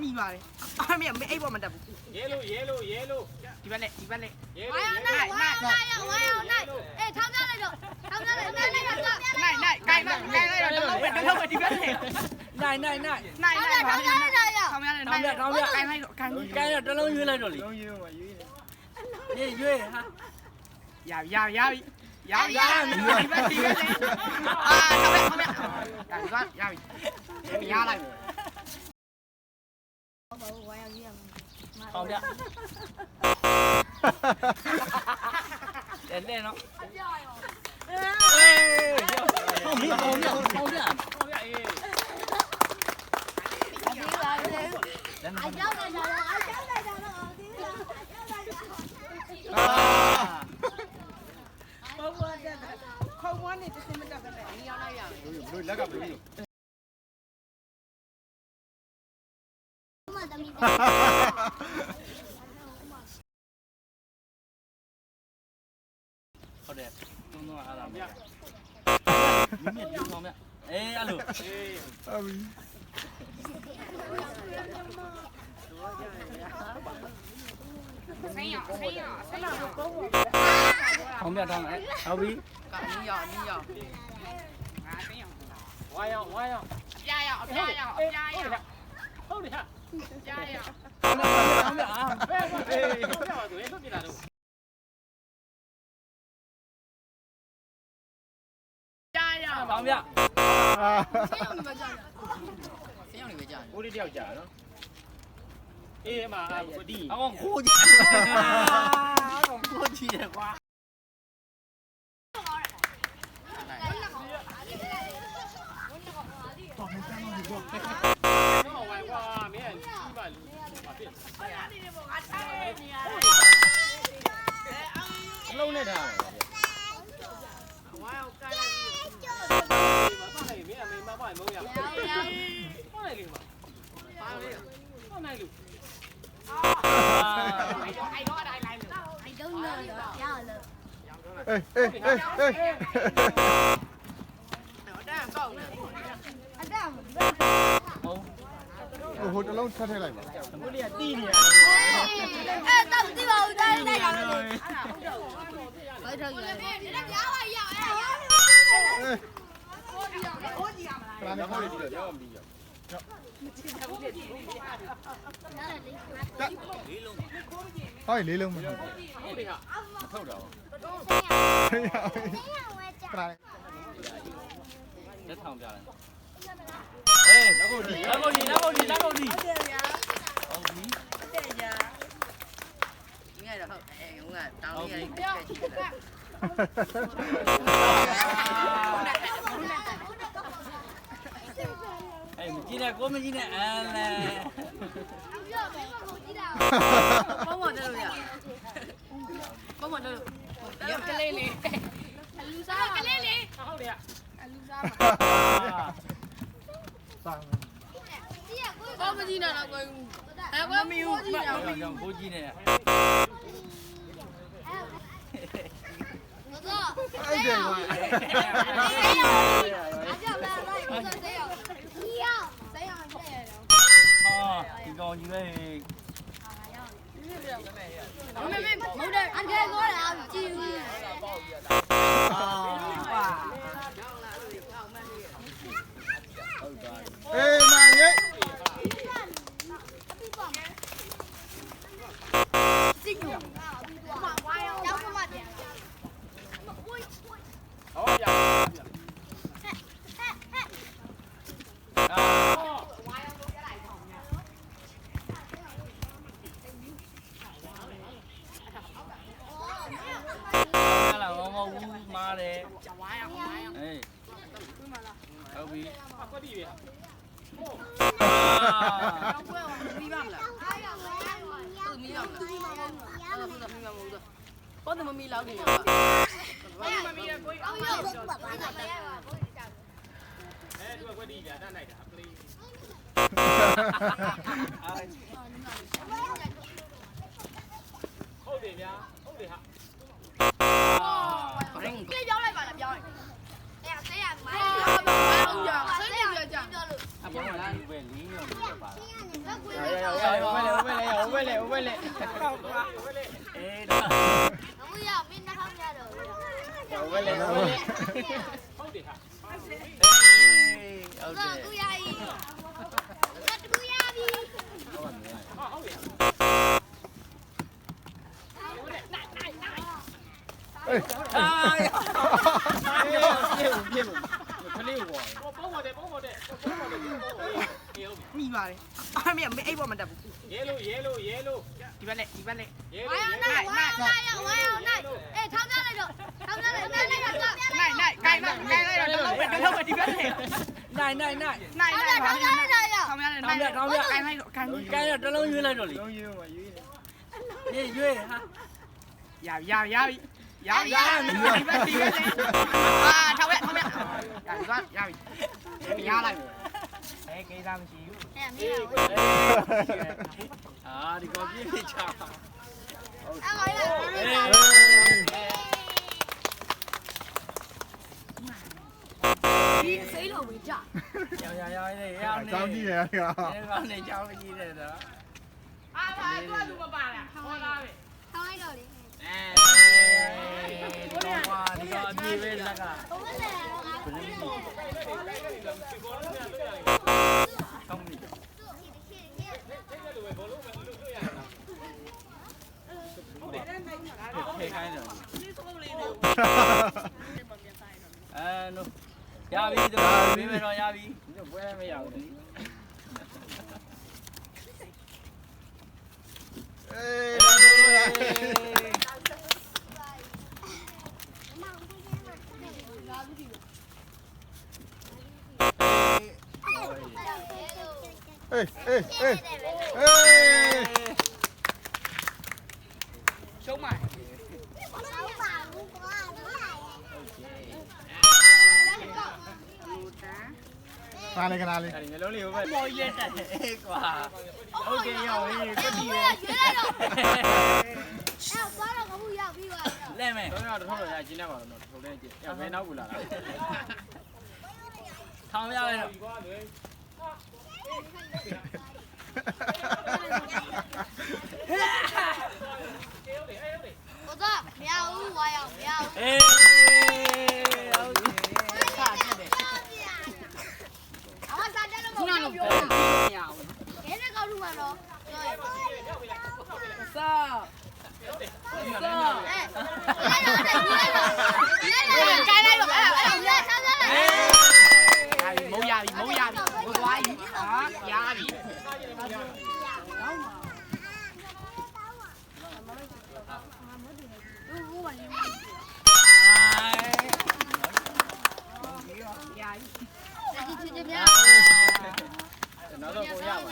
မိပါတယ်အမေအိတ်ပေါ်မှာတက်ဘူးရဲလို့ဒီဘက်နဲ့ဝါယောနိုင်အေးထောင်းပြလိုက်တော့ထောင်းပြလိုက်နိုင်ကိုင်းတော့ဒီဘက်နဲ့နိုင်ထောင်းပြလိုက်ရထောင်းရတလုံးရွေးလိုက်တော့လေရွေးဟာရပြီဒီဘက်နဲ့ထောင်းပြရပြီရလိုက်ဝါယောကြီးရမှာ ထောင်းပြတဲ့နော်ခေါင်းဝမ်းနေတစ်စင်းမတက်ပဲနေရောက်လိုက်ရဘယ်လိုလက်ကဘယ်လိုဟုတ်တယ်သုံးတော့အားလာမြတ်မြတ်ထောင်းမြတ်အေးအဲ့လိုဟုတ်ပြီထောင်းမြတ်ထောင်းအဲ့ဟုတ်ပြီနီးရောက်ငါသိအောင်ဝါရောအပြားရောက်ဟုတ်တယ်ဟာကြားရောက်ထောင်းမြတ်အားအေးထောင်းပြပါသူလွတ်ပြလာတော့ကြားရောက်ထောင်းမြတ်ဆေးရုံနေပဲကြားကိုလေးတယောက်ကြားနော်အေးအမကိုဒီအကောင်ခိုးကြည့်တယ်ကွာလုံးနေတာဝါရောက်ကိုင်းလိုက်မပါနိုင်မင်းအမေမပါမုန်းရပါနိုင်လေမပါလေမနိုင်လို့I don't know ရလို့အတန်းကောက်နေအတက်ဟိုတလုံးထပ်ထည့်လိုက်ပါအခုလေးကတီးနေရအဲ့တော့ဒီပါဦးတိုင်းလိုက်ရလို့ဘယ်တော့ရလဲဒါကြားပါရအဲ့ဒါကိုကြည့်ရမလားကိုကြည့်ရမလားဘာမှမကြည့်တော့မပြီးရဟိုင်းလေးလုံးမဟုတ်ဘူးဟုတ်တယ်ဟာမထုတ်တော့လက်ထောင်ပြလိုက်ဟေးလက်ကုန်ဒီဟုတ်ပြီတဲ့ရဟုတ်ပြီတဲ့ရငါတော့ဟုတ်ငါတောင်းရည်တက်ကြည့်တယ်အေးမကြည့်နဲ့ကိုမကြည့်နဲ့အဲ့လေပြောမင်းမကိုကြည့်တာပုံမတယ်လို့ရပုံမတယ်လို့ရကလေးလေးအလူစားကလေးလေးဟုတ်တယ်အလူစားမှာစောင်းကြည့်ရကိုဘာမကြည့်တော့ကိုအဲ့ဘာမယူကြည့်ရအောင်ကိုကြည့်နေတော့အဲ့ဒါကအကြောက်လာလိုက်ကိုစေးရဒီရောက်စေးရပြည့်ရတော့ဒီကောင်ကြီးပဲမဟုတ်တယ်အကယ်ကောတာကြည့်ဦးအေးမရဲ့ကြည့်ဦးဝါရောကျောင်းမပြန်ဟုတ်ရမားတယ်ဝါရောက်အေးဟုတ်ပြီကွက်ပြီဗျာဟုတ်ကွက်ပြီးပါမလားသူမီးလောက်လားဟုတ်တယ်မီးမမဟုတ်တော့ပေါ်တယ်မမီးလောက်နေပါဘာမမီးရကိုအောင်ရောက်ပါဘာသာပဲသူကကွက်ဒီဗျာတန်းလိုက်တာပလေးဟုတ်တယ်ဗျာဟုတ်တယ်ဟာပြေးပြောင်းလိုက် ဟုတ်တယ်ဟာ ဟုတ်တယ်သူရည်တူရပြီ ဟုတ်ပြီ အေး အာပြေဘူးခလေးဘောပုံပေါ်တယ်မိပါတယ်အမေအိတ်ပေါ်မှာတက်ဘူး ရဲလို့ဒီဘက်နဲ့ ဝိုင်းအောင်နိုင်အေးထောင်းပြလိုက်တော့ထောင်းပြလိုက်နိုင်တော့ နိုင်ကိုင်းလိုက်တော့ဘယ်တော့မှဒီဘက်နဲ့ နိုင် ထောင်းပြလိုက်ရ ထောင်းရတယ်နိုင်ကိုင်းလိုက်တော့ကိုင်း ကိုင်းတော့တလုံးရွေးလိုက်တော့လေ လုံးယူမှာယူနေ နေရွေးဟာ ရပြီအာထောင်းရရပြီရလိုက်ကိစ္စမရှိဘူး အဲ့မင်းရော အာဒီကောပြင်းနေချာ အဲ့ငါလည်း ဒီစိတ်လုံးဝကြ ရောင်းနေ အကြောင်းကြည့်ရတာ ဒီကောင်းနေချောင်းကြီးတယ်တော့ အာဘာသူ့လူမပါလားဟောသားပဲ ထောင်းလိုက်တော့လေ ဒီကောအပြေးပဲလက်က ဘုံလည်းငါဘူးလေ ကောင်းပြီခေခိုင်းတယ်နို့ရပြီတော့ပြေးမယ်တော့ရပြီပွဲမရဘူး အေးလာတော့အေးရှုံးပါ ခါလေးခါလေး အဲ့ဒီမျိုးလုံးလေးကိုပဲပေါ်ကြီးလက်တက်အေးကွာโอเคရောဟေးကတိပဲ အဲ့ဘာလို့ငါဘူးရောက်ပြီးသွားတော့ လဲမယ် တော့တော့ရကျင်းနေပါတော့ထုတ်လဲကျင်းဘယ်နောက်ကူလာတာ ထောင်းရလိုက်တော့ 我的喵呜，我要喵。 အေးဟုတ်ကဲ့ 我啥家都 ခုန 没 က 有。 မရဘူး 给那个路嘛咯。 စား 哎，来了，该来了，哎，上来了。 မုံရပြီမုံသွားပြီဟာရပြီ နောက်တော့ကိုရပါ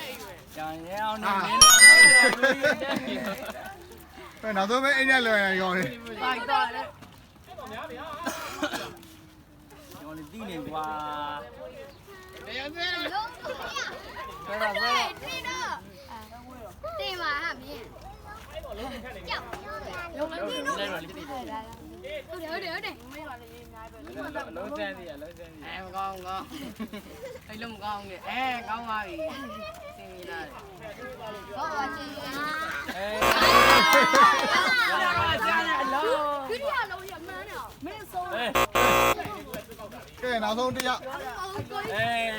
ကျန်ရအောင်နေနေတော့ အဲ့နောက်ဆုံးပဲအိမ်နဲ့လွယ်ရောင်းနေ လိုက်တော့လေ ကျွန်တော်တိနေကွာ 龙头呀， ဆက်တော့ဆက် 对的，对嘛哈咪。叫，有人听到。 လိုက်တော့လိတိ 对对。 လုံးစမ်းသေးရလုံးစမ်းသေး အဲမကောင်းကောင်းအဲ့လုံးမကောင်းနဲ့အဲကောင်းပါပြီသင်ရလား 好啊，姐姐。 အေး 佢哋阿老人咩呢？咩數？ အေး ကဲနောက်ဆုံးတစ်ယောက် အေး